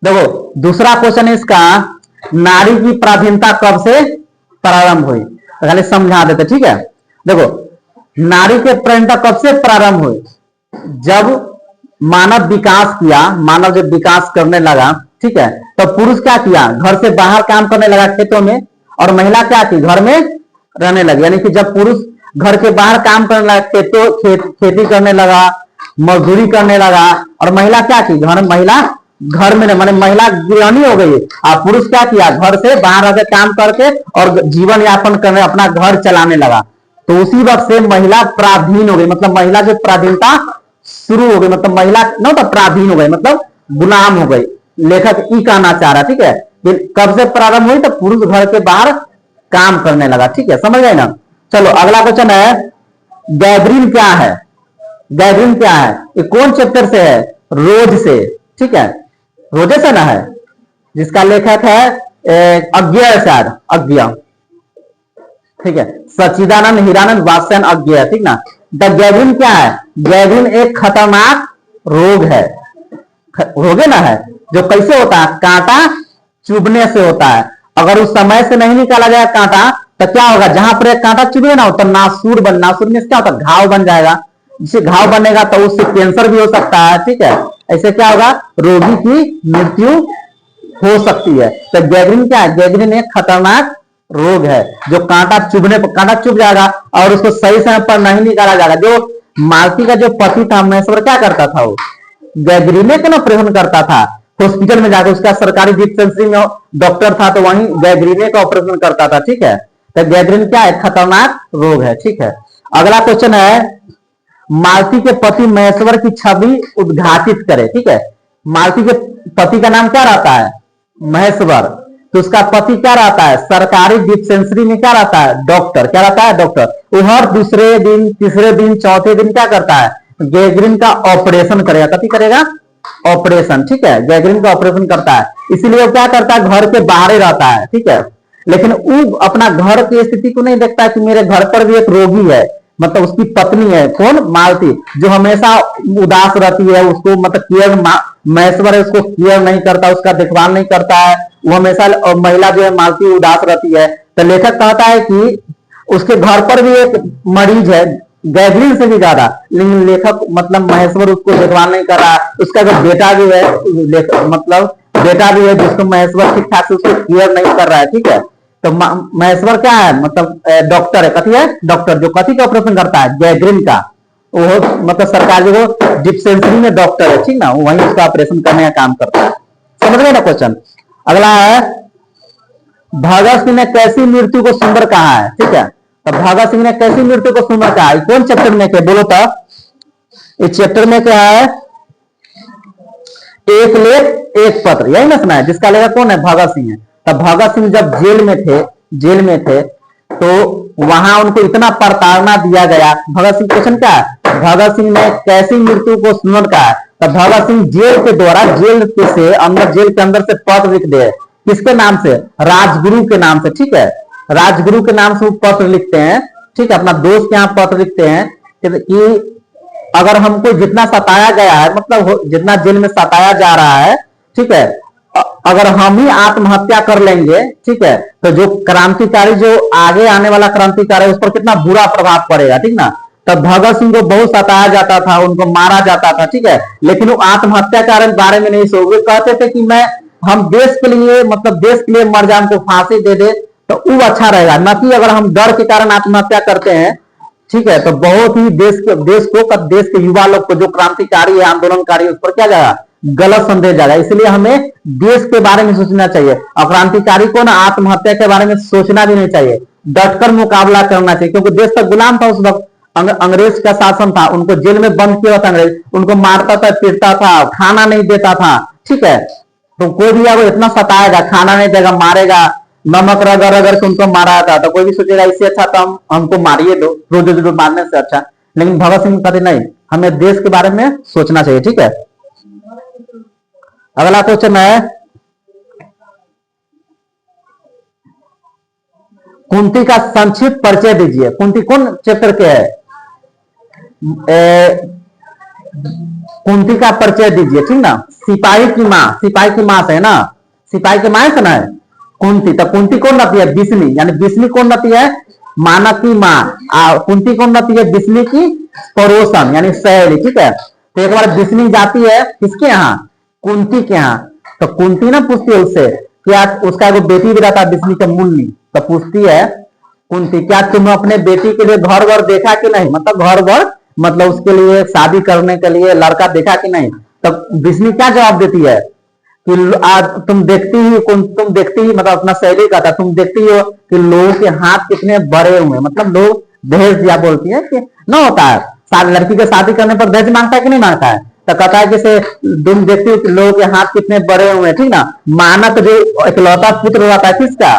देखो दूसरा क्वेश्चन है इसका, नारी की पराधीनता कब से प्रारंभ हुई, तो खाली समझा देते। ठीक है, देखो नारी के पराधीनता कब से प्रारंभ हुई, जब मानव विकास किया, मानव जब विकास करने लगा, ठीक है, तो पुरुष क्या किया, घर से बाहर काम करने लगा खेतों में, और महिला क्या की, घर में रहने लगी। यानी कि जब पुरुष घर के बाहर काम करने लगा, खेती करने लगा, मजदूरी करने लगा, और महिला क्या की, महिला घर में, माने महिला गृहिणी हो गई, और पुरुष क्या किया, घर से बाहर रहकर काम करके और जीवन यापन करने, अपना घर चलाने लगा। तो उसी वक्त से महिला पराधीन हो गई, मतलब महिला जो पराधीनता शुरू हो गई, मतलब महिला न तो पराधीन हो गई, मतलब गुलाम हो गई। लेखक ई कहना चाह रहा। ठीक है, कब से प्रारंभ हुई, तो पुरुष घर के बाहर काम करने लगा। ठीक है, समझ गए ना। चलो अगला क्वेश्चन है, गैब्रियल क्या है, गैब्रियल क्या है, ये कौन चैप्टर से है, रोज से। ठीक है, रोजे से ना है, जिसका लेखक है अज्ञेय, शायद अज्ञेय। ठीक है, सच्चिदानंद हीरानंद वात्स्यन अज्ञेय। ठीक ना। द गैब्रियल क्या है, गैब्रियल एक खतरनाक रोग है, रोग ना है, जो कैसे होता है, कांटा चुभने से होता है। अगर उस समय से नहीं निकाला जाए कांटा, तो क्या होगा, जहां पर एक कांटा चुभे ना, तो नासूर नासूर में क्या होता है, घाव बन जाएगा। जिससे घाव बनेगा तो उससे कैंसर भी हो सकता है। ठीक है, ऐसे क्या होगा, रोगी की मृत्यु हो सकती है। तो गैब्रियल क्या है, गैब्रियल एक खतरनाक रोग है, जो कांटा चुभने पर, कांटा चुभ जाएगा और उसको सही समय पर नहीं निकाला जाएगा। जो मालती का जो पति था महेश्वर, क्या करता था, वो गैब्रियल का ऑपरेशन करता था हॉस्पिटल में जाकर, उसका सरकारी डिस्पेंसरी में डॉक्टर था, तो वहीं गैब्रियल का ऑपरेशन करता था। ठीक है, तो गैब्रियल क्या है, खतरनाक रोग है। ठीक है, अगला क्वेश्चन है, मालती के पति महेश्वर की छवि उद्घाटित करे। ठीक है, मालती के पति का नाम क्या रहता है, महेश्वर, तो उसका पति क्या रहता है, सरकारी डिस्पेंसरी में क्या रहता है, डॉक्टर। क्या रहता है, डॉक्टर। वो हर दूसरे दिन, तीसरे दिन, चौथे दिन क्या करता है, गैब्रियल का ऑपरेशन करेगा। कभी करेगा, ऑपरेशन। ठीक है, गैब्रियल का ऑपरेशन करता है, इसीलिए वो क्या करता है, घर के बाहर ही रहता है। ठीक है, लेकिन वो अपना घर की स्थिति को नहीं देखता कि मेरे घर पर भी एक रोगी है, मतलब उसकी पत्नी है, कौन, मालती, जो हमेशा उदास रहती है, उसको मतलब केयर, महेश्वर है उसको केयर नहीं करता, उसका देखभाल नहीं करता है, वो हमेशा, और महिला जो है मालती उदास रहती है। तो लेखक कहता है कि उसके घर पर भी एक मरीज है, गैब्रियल से भी ज्यादा, लेकिन लेखक मतलब महेश्वर उसको देखभाल नहीं कर रहा। उसका जो बेटा भी है, मतलब बेटा भी है, जिसको महेश्वर ठीक ठाक से उसको केयर नहीं कर रहा है। ठीक है, तो महेश्वर क्या है, मतलब डॉक्टर है, कथी है, डॉक्टर, जो कथी का ऑपरेशन करता है, गैब्रियल का। वो मतलब सरकार जो डिस्पेंसरी में डॉक्टर है, ठीक ना, वहीं उसका ऑपरेशन करने का काम करता है। समझ गए ना क्वेश्चन। अगला है, भगत सिंह ने कैसी मृत्यु को सुंदर कहा है। ठीक है, तो भगत सिंह ने कैसी मृत्यु को सुंदर कहा है, कौन चैप्टर में क्या, बोलो तो। इस चैप्टर में क्या है, एक लेख एक पत्र, यही ना सुना है, जिसका लेखक कौन है, भगत सिंह है। तब भगत सिंह जब जेल में थे तो वहां उनको इतना प्रताड़ना दिया गया। भगत सिंह, क्वेश्चन क्या है, भगत सिंह ने कैसी मृत्यु को सुंदर कहा है, तो भगत सिंह जेल के द्वारा, जेल से अंदर, जेल के अंदर से पत्र लिख दे, किसके नाम से, राजगुरु के नाम से। ठीक है, राजगुरु के नाम से वो पत्र लिखते हैं। ठीक है, अपना दोस्त के यहाँ पत्र लिखते हैं कि अगर हमको जितना सताया गया है, मतलब जितना जेल में सताया जा रहा है, ठीक है, अगर हम ही आत्महत्या कर लेंगे, ठीक है, तो जो क्रांतिकारी, जो आगे आने वाला क्रांतिकारी है, उस पर कितना बुरा प्रभाव पड़ेगा। ठीक ना। तब भगत सिंह को बहुत सताया जाता था, उनको मारा जाता था। ठीक है, लेकिन वो आत्महत्या के बारे में नहीं सोच, वे कहते थे कि हम देश के लिए, मतलब देश के लिए मर जाए, हमको फांसी दे दे तो वो अच्छा रहेगा, न कि अगर हम डर के कारण आत्महत्या करते हैं। ठीक है, तो बहुत ही देश के युवा लोग को, जो क्रांतिकारी है, आंदोलनकारी, उस पर क्या जाएगा, गलत संदेश जाएगा। इसलिए हमें देश के बारे में सोचना चाहिए, और क्रांतिकारी को ना आत्महत्या के बारे में सोचना भी नहीं चाहिए, डटकर मुकाबला करना चाहिए, क्योंकि देश तक गुलाम था उस वक्त, अंग्रेज का शासन था, उनको जेल में बंद किया था अंग्रेज, उनको मारता था, पीटता था, खाना नहीं देता था। ठीक है, तो कोई भी आपको इतना सताएगा, खाना नहीं देगा, मारेगा, नमक रगड़ रगड़ के उनको मारा था, तो कोई भी सोचेगा इससे अच्छा तो हमको मारिए दो, रोज रोज मारने से अच्छा। लेकिन भगत सिंह कहते नहीं, हमें देश के बारे में सोचना चाहिए। ठीक है, अगला क्वेश्चन है, कुंती का संक्षिप्त परिचय दीजिए। कुंती कौन चैप्टर के है, कुंती का परिचय दीजिए, ठीक ना। सिपाही की माँ से है ना, सिपाही की माँ से ना है कुंती। तो कुंती कौन रहती है? बिस्नी। यानी बिस्नी कौन रहती है? मानक की माँ। कुंती कौन रहती है? बिस्नी की पड़ोसन यानी सहेली, ठीक है। तो एक बार बिस्नी जाती है किसके यहाँ? कुंती के यहाँ। तो कुंती ना पूछती है उससे, क्या उसका एक बेटी भी रहता है बिस्नी का, मुन्नी। तो पूछती है कुंती, क्या तुम अपने बेटी के लिए घर वर देखा कि नहीं? मतलब घर वर मतलब उसके लिए शादी करने के लिए लड़का देखा कि नहीं? तब बिस्नी क्या जवाब देती है कि आज तुम देखती ही मतलब अपना सहेली का था, तुम देखती हो कि लोगों के हाथ कितने बड़े हुए, मतलब लोग दहेज दिया बोलती है कि ना होता है, लड़की के शादी करने पर दहेज मांगता है कि नहीं मांगता है? तो कहता है कि तुम देखती हो कि लोगों के हाथ कितने बड़े हुए, ठीक ना। मानक जो इकलौता पुत्र रहता है किसका?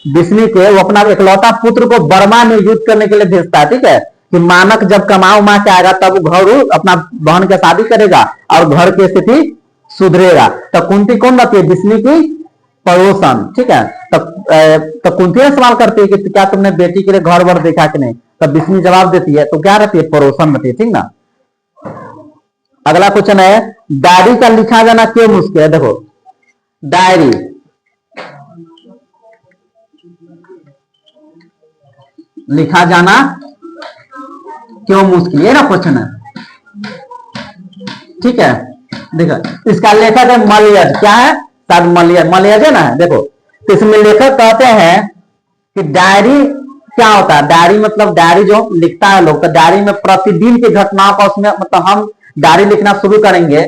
बिस्नी के, वो अपना इकलौता पुत्र को बर्मा में युद्ध करने के लिए भेजता है, ठीक है। कि मानक जब कमा उमा के आएगा तब वो घर अपना बहन की शादी करेगा और घर की स्थिति सुधरेगा। तो कुंती कौन रहती है? बिस्नी की पड़ोसन, ठीक है। तो कुंती ने सवाल करती है कि क्या तुमने बेटी के लिए घर वर देखा कि नहीं? तब बिस्नी जवाब देती है, तो क्या रहती है? पड़ोसन रहती है, ठीक ना। अगला क्वेश्चन है, डायरी का लिखा जाना क्यों मुश्किल है? देखो डायरी लिखा जाना क्यों मुश्किल, ये ना क्वेश्चन है, ठीक है। देखो इसका लेखक है मलयज, क्या है? शायद मलयज है ना। देखो तो इसमें लेखक कहते हैं कि डायरी क्या होता है? डायरी मतलब डायरी जो लिखता है लोग, तो डायरी में प्रतिदिन की घटनाओं का, उसमें मतलब हम डायरी लिखना शुरू करेंगे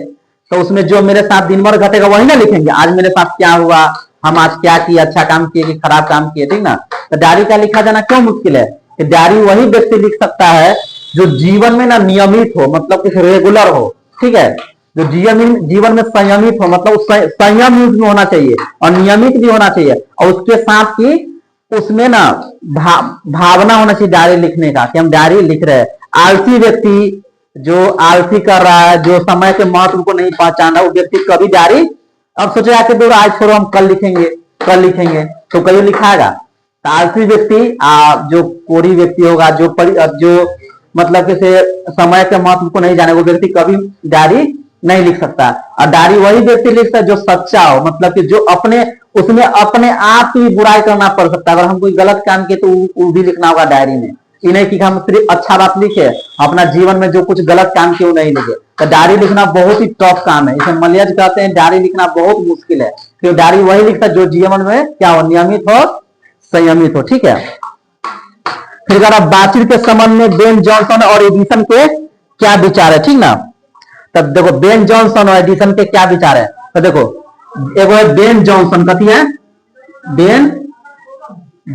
तो उसमें जो मेरे साथ दिन भर घटेगा वही ना लिखेंगे। आज मेरे साथ क्या हुआ, हम आज क्या किए, अच्छा काम किए कि खराब काम किए, ठीक ना। तो डायरी का लिखा जाना क्यों मुश्किल है? कि डायरी वही व्यक्ति लिख सकता है जो जीवन में ना नियमित हो, मतलब कुछ रेगुलर हो, ठीक है। जो जीवन में संयमित हो, मतलब संयम यूज में होना चाहिए और नियमित भी होना चाहिए, और उसके साथ ही उसमें ना भावना होना चाहिए डायरी लिखने का कि हम डायरी लिख रहे हैं। आलसी व्यक्ति जो आलसी कर रहा है, जो समय के महत्व को नहीं पहचान रहा, वो व्यक्ति कभी डायरी अब सोचेगा कि दूर आज छोड़ो हम कल लिखेंगे तो कभी लिखाएगा। तो आलसी व्यक्ति जो कोरी व्यक्ति होगा, जो मतलब किसी समय के महत्व को नहीं जाने, वो व्यक्ति कभी डायरी नहीं लिख सकता। और डायरी वही व्यक्ति लिखता है जो सच्चा हो, मतलब कि जो उसमें अपने आप की बुराई करना पड़ सकता है। अगर हम कोई गलत काम किए तो वो भी लिखना होगा डायरी में। ये नहीं कि हम सिर्फ अच्छा बात लिखे, अपना जीवन में जो कुछ गलत काम किए वो नहीं लिखे। तो डायरी लिखना बहुत ही टफ काम है। इसे मलयज कहते हैं डायरी लिखना बहुत मुश्किल है, क्योंकि डायरी वही लिखता है जो जीवन में क्या हो, नियमित हो, संयमित हो, ठीक है। फिर अगर बातचीत के संबंध में बेन जॉनसन और एडिसन के क्या विचार है, ठीक ना। तब देखो बेन जॉनसन और एडिसन के क्या विचार है। तो देखो एगो है बेन जॉनसन, कथी है? Ben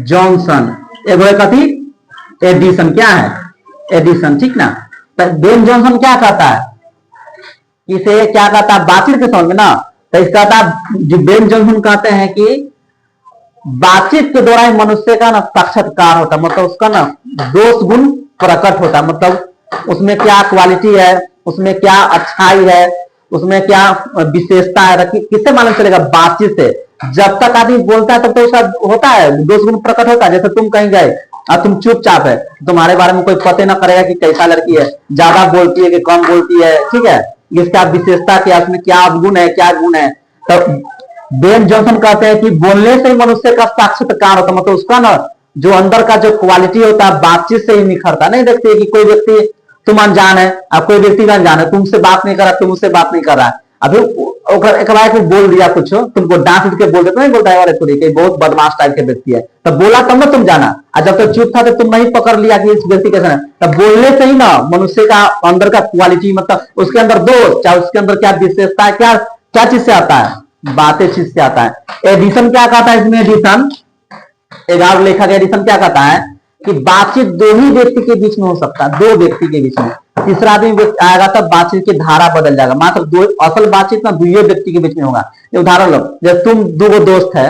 Jonson. एगो है कथी? एडिसन। क्या है? एडिसन, ठीक ना। तो बेन जॉनसन क्या कहता है? इसे क्या कहता है बातचीत के संबंध में ना। तो इसका जो बेन जॉनसन कहते हैं कि बातचीत के दौरान मनुष्य का ना साक्षात्कार होता, मतलब उसका ना दोष गुण प्रकट होता, मतलब उसमें क्या क्वालिटी है, उसमें क्या अच्छाई है, उसमें क्या विशेषता है, किससे मालूम चलेगा? बातचीत से। जब तक आदमी बोलता है तब तो उसका होता है दोष गुण प्रकट होता है। जैसे तुम कहीं गए और तुम चुपचाप है, तुम्हारे बारे में कोई पता ना करेगा कि कैसा लड़की है, ज्यादा बोलती है कि कम बोलती है, ठीक है। इसका विशेषता क्या, उसमें क्या अवगुण है, क्या गुण है। तो बेन जॉनसन कहते हैं कि बोलने से ही मनुष्य का साक्षात्कार होता, मतलब उसका ना जो अंदर का जो क्वालिटी होता है बातचीत से ही निखरता। नहीं देखते कि कोई व्यक्ति तुम अनजान है, अब कोई व्यक्ति का अनजान है, तुमसे बात नहीं कर रहा, तुम उससे बात नहीं कर रहा, अभी एक बोल दिया कुछ, तुमको डांट के बोल देते नहीं, बोलता है अरे बहुत बदमाश टाइप के व्यक्ति है, तब बोला तब ना तुम जाना। और जब तक चुप था तो तुम नहीं पकड़ लिया कि इस व्यक्ति कैसा है। तब बोलने से ही ना मनुष्य का अंदर का क्वालिटी, मतलब उसके अंदर दोष, चाहे उसके अंदर क्या विशेषता है, क्या क्या चीज से आता है, बातें चीज से आता है। एडिसन क्या कहता है इसमें? एडिसन, एक लेखक एडिसन क्या कहता है कि बातचीत दो ही व्यक्ति के बीच में हो सकता है, दो व्यक्ति के बीच में। तीसरा आदमी आएगा तब बातचीत की धारा बदल जाएगा। मात्र दो, असल बातचीत ना दुइये व्यक्ति के बीच में होगा। उदाहरण लो, जब तुम दो दोस्त है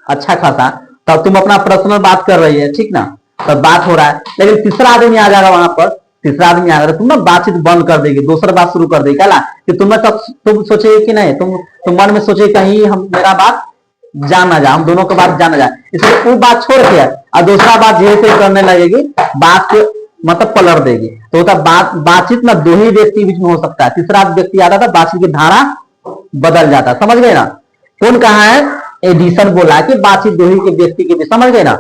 अच्छा खासा, तब तुम अपना पर्सनल बात कर रही है, ठीक ना, तब बात हो रहा है, लेकिन तीसरा आदमी आ जाएगा वहां पर, तीसरा आदमी आ जाएगा, तुम ना बातचीत बंद कर देगी, दूसरा बात शुरू कर देगी। क्या कि तुम सोचेगी कि नहीं, तुम मन में सोचे कहीं हम मेरा बात जाना जाए, हम दोनों का बात जाना जाए, इसलिए वो बात छोड़ के और दूसरा बात जैसे करने लगेगी, बात मतलब पलट देगी। तो होता बातचीत ना दो ही व्यक्ति बीच में हो सकता है, तीसरा व्यक्ति आता था, बातचीत की धारा बदल जाता। समझ गए ना? कौन कहा है? एडिसन बोला कि बातचीत दो ही के व्यक्ति के बीच। समझ गए ना?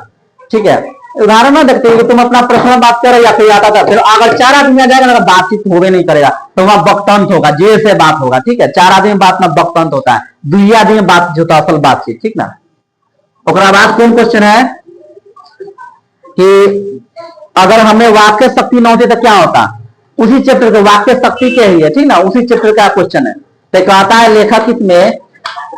ठीक है, उदाहरण में देखते हैं कि तुम अपना पर्सनल बात करो या कोई आता था, फिर अगर 4 आदमी आ जाएगा ना, बातचीत होवे नहीं करेगा, तो वहां वक्तव्य होगा, जैसे बात होगा। ठीक है, 4 आदमी बात में वक्तव्य होता है, 2 आदमी बात जो होता है असल बातचीत। ठीक ना? ओकरा बाद कौन क्वेश्चन है कि अगर हमें वाक्य शक्ति न होती तो क्या होता? उसी चैप्टर के वाक्य शक्ति के ही है। ठीक ना? उसी चैप्टर का क्वेश्चन है। तो कहता है लेखक इसमें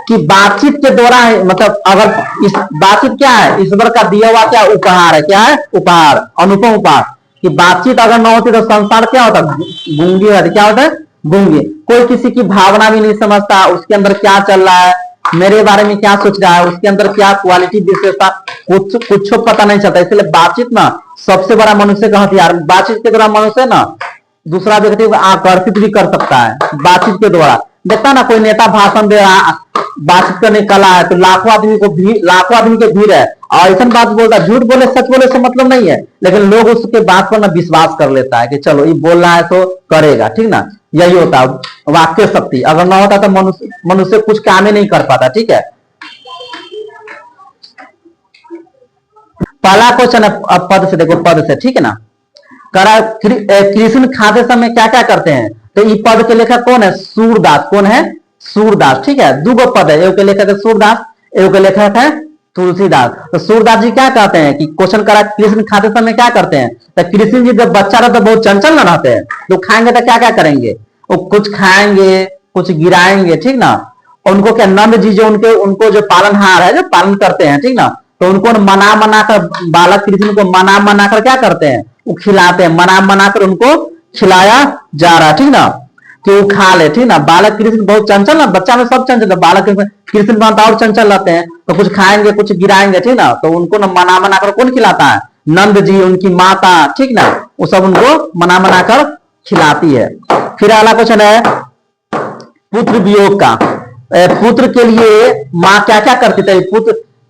कि बातचीत के द्वारा, मतलब अगर इस बातचीत क्या है? ईश्वर का दिया हुआ क्या उपहार है? क्या है? उपहार, अनुपम उपहार। कि बातचीत अगर न होती तो संसार क्या होता? गूंगी होती। क्या होता है? गूंगी। कोई किसी की भावना भी नहीं समझता, उसके अंदर क्या चल रहा है, मेरे बारे में क्या सोच रहा है, उसके अंदर क्या क्वालिटी विशेषता, कुछ पता नहीं चलता। इसलिए बातचीत ना सबसे बड़ा मनुष्य का हथियार। बातचीत के द्वारा मनुष्य ना दूसरा व्यक्ति को आकर्षित भी कर सकता है। बातचीत के द्वारा देखता ना, कोई नेता भाषण दे रहा, बातचीत करने कला है, तो लाखों आदमी के भीड़ है, और ऐसा बात बोलता, झूठ बोले सच बोले से मतलब नहीं है, लेकिन लोग उसके बात पर ना विश्वास कर लेता है कि चलो ये बोल रहा है तो करेगा। ठीक ना? यही होता है वाक्य शक्ति। अगर ना होता तो मनुष्य कुछ काम ही नहीं कर पाता। ठीक है, पहला क्वेश्चन है पद से। देखो पद से, ठीक है ना? करा कृष्ण खाते समय क्या क्या करते हैं? तो ये पद के लेखक कौन है? सूरदास। कौन है? सूरदास। ठीक है, दो पद है, एक के लेखक है सूरदास, एक के लेखक है तुलसीदास। तो सूरदास जी क्या कहते हैं कि क्वेश्चन करा कृष्ण खाते समय क्या करते हैं? तो कृष्ण जी जब बच्चा रहता तो बहुत चंचल न रहते हैं, तो खाएंगे तो क्या क्या करेंगे? वो कुछ खाएंगे, कुछ गिराएंगे। ठीक ना? उनको क्या नंद जी जो उनको जो पालनहार है, जो पालन करते हैं, ठीक ना, तो उनको मना कर, बालक कृष्ण को मना कर क्या करते हैं? वो खिलाते हैं, मना कर उनको खिलाया जा रहा है। ठीक ना? कि वो खा ले। ठीक ना? बालक कृष्ण बहुत चंचल ना, बच्चा में सब चंचल, बालक कृष्ण बनता और चंचल रहते हैं, तो कुछ खाएंगे कुछ गिराएंगे। ठीक ना? तो उनको ना मना कर कौन खिलाता है? नंद जी, उनकी माता। ठीक ना? वो सब उनको मना कर खिलाती है। फिर अगला क्वेश्चन है पुत्र वियोग का। पुत्र के लिए माँ क्या क्या करती थी?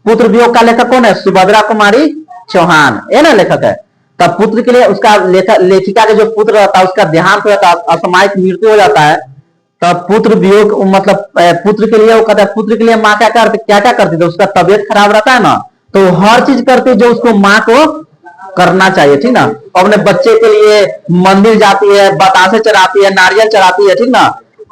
पुत्र वियोग का लेखक कौन है? सुभद्रा कुमारी चौहान, ये ना लेखक है। तब पुत्र के लिए उसका लेखिका के जो पुत्र रहता है उसका देहांत हो जाता है, असामयिक मृत्यु हो जाता है, तब पुत्र वियोग, मतलब पुत्र के लिए वो कहता है, पुत्र के लिए माँ क्या करती थी? उसका तबियत खराब रहता है ना, तो हर चीज करती है जो उसको माँ को करना चाहिए। ठीक ना? अपने बच्चे के लिए मंदिर जाती है, बतासे चढ़ाती है, नारियल चढ़ाती है। ठीक ना?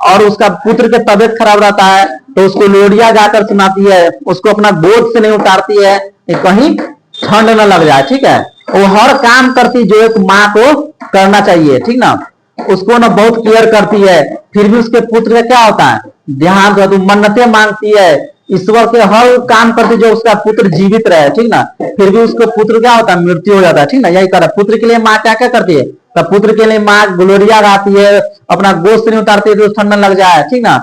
और उसका पुत्र के तबियत खराब रहता है तो उसको लोरिया गाकर सुनाती है, उसको अपना गोद से नहीं उतारती है कहीं ठंड न लग जाए। ठीक है? वो हर काम करती जो एक माँ को करना चाहिए। ठीक ना? उसको ना बहुत केयर करती है, फिर भी उसके पुत्र का क्या होता है? ध्यान, मन्नतें मांगती है, ईश्वर के हर काम करती जो उसका पुत्र जीवित रहे। ठीक ना? फिर भी उसको पुत्र क्या होता है? मृत्यु हो जाता है। ठीक ना? यही कर पुत्र के लिए माँ क्या क्या करती है? तो पुत्र के लिए माँ ग्लोरिया गाती है, अपना गोश्त नहीं उतारती है तो ठंड न लग जाए। ठीक ना?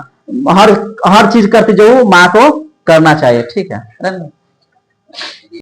हर चीज करती जो माँ को करना चाहिए। ठीक है?